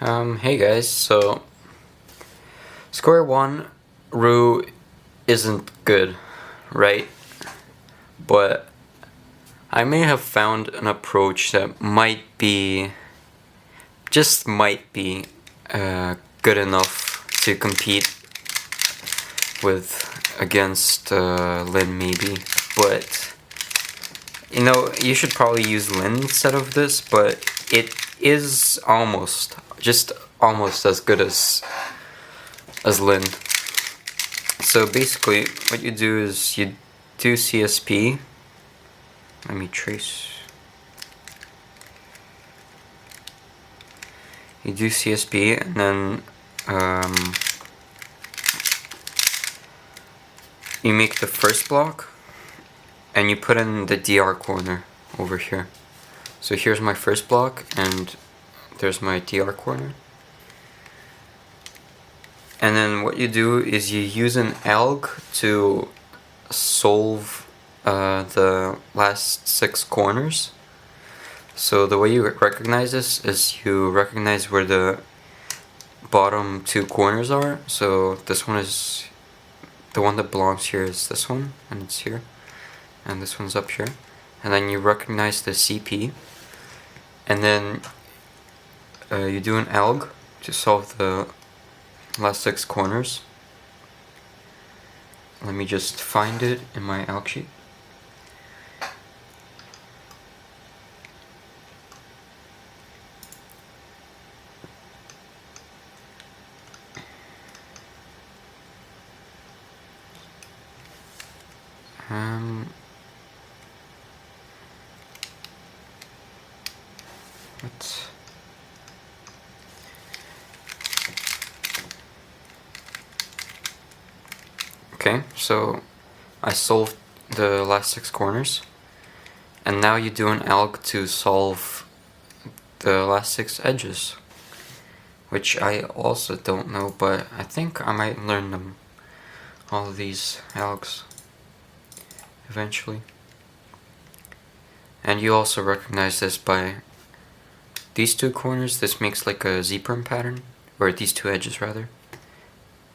Hey guys, so Square-1 Roux isn't good, right? But I may have found an approach that just might be, good enough to compete against Lin maybe, but you should probably use Lin instead of this, but it is just almost as good as Lin. So basically, what you do is you do CSP. Let me trace. You do CSP, and then you make the first block, and you put in the DR corner over here. So here's my first block, and there's my DR corner. And then what you do is you use an alg to solve the last 6 corners. So the way you recognize this is you recognize where the bottom 2 corners are. So this one is, the one that belongs here is this one, and it's here. And this one's up here. And then you recognize the CP. And then you do an alg to solve the last 6 corners. Let me just find it in my alg sheet. Let's Okay, so I solved the last 6 corners, and now you do an alg to solve the last 6 edges, which I also don't know, but I think I might learn them, all of these algs, eventually. And you also recognize this by these 2 corners. This makes like a Z-perm pattern, or these 2 edges rather.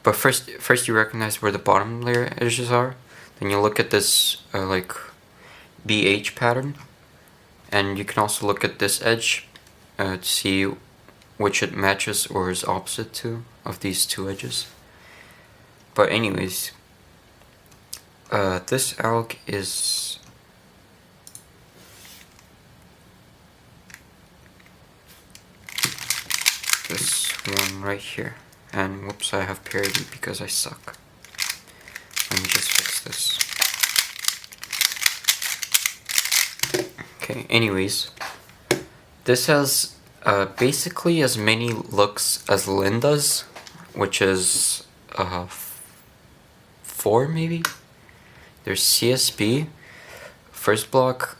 But first you recognize where the bottom layer edges are. Then you look at this like BH pattern, and you can also look at this edge to see which it matches or is opposite to of these 2 edges. But anyways, this alg is this one right here. And whoops, I have parity because I suck. Let me just fix this. Okay, anyways. This has basically as many looks as Lin does, which is 4 maybe? There's CSB, first block,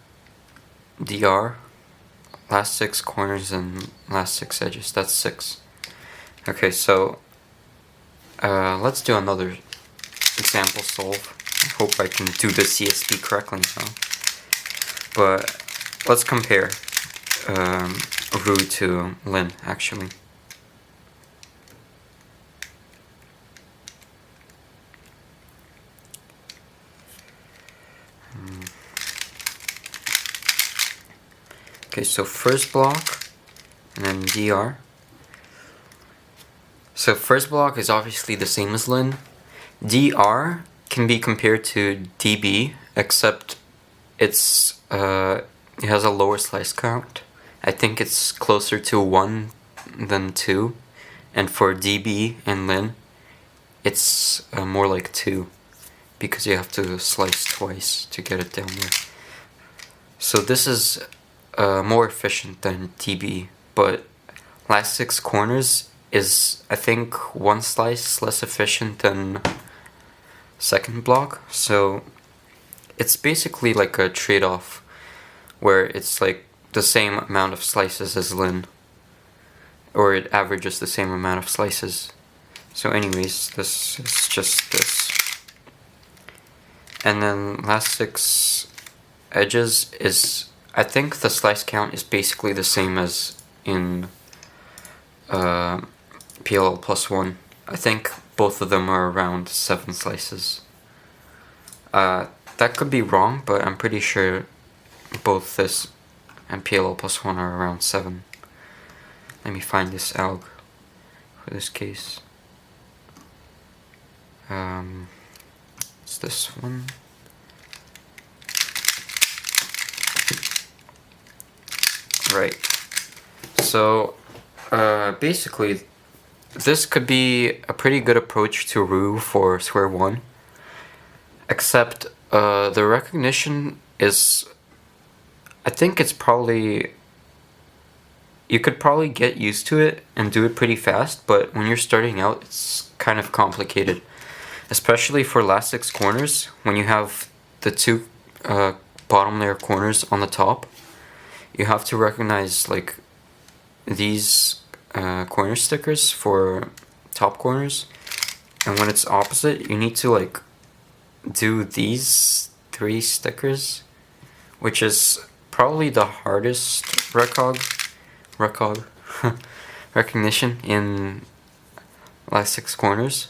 DR, last 6 corners, and last 6 edges. That's 6. Okay, so let's do another example solve. I hope I can do the CSP correctly now. But let's compare Roux to Lin, actually. Okay, so first block, and then DR. So first block is obviously the same as Lin. DR can be compared to DB, except it has a lower slice count. I think it's closer to 1 than 2. And for DB and Lin, it's more like 2, because you have to slice twice to get it down there. So this is more efficient than DB, but last 6 corners is, I think, 1 slice less efficient than second block. So it's basically like a trade-off where it's like the same amount of slices as Lin, or it averages the same amount of slices. So anyways, this is just this. And then last 6 edges is, I think the slice count is basically the same as in PLL plus 1. I think both of them are around 7 slices. That could be wrong, but I'm pretty sure both this and PLL plus 1 are around 7. Let me find this alg for this case. It's this one. Right. So, basically, this could be a pretty good approach to Roux for Square-1, except the recognition is, I think it's probably, you could probably get used to it and do it pretty fast, but when you're starting out, it's kind of complicated, especially for last 6 corners, when you have the 2 bottom layer corners on the top. You have to recognize like these corner stickers for top corners, and when it's opposite, you need to like do these 3 stickers, which is probably the hardest recognition in last 6 corners.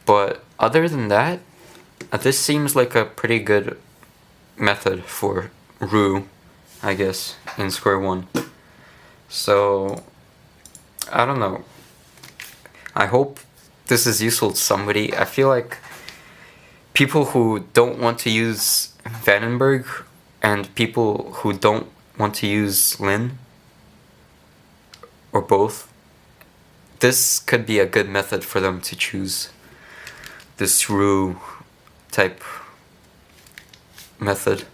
But other than that, this seems like a pretty good method for Roux, I guess, in Square-1. So, I don't know. I hope this is useful to somebody. I feel like people who don't want to use Vandenberg and people who don't want to use Lin, or both, this could be a good method for them to choose. This Roux type method.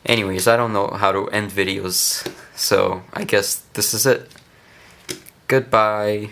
Anyways, I don't know how to end videos, so I guess this is it. Goodbye.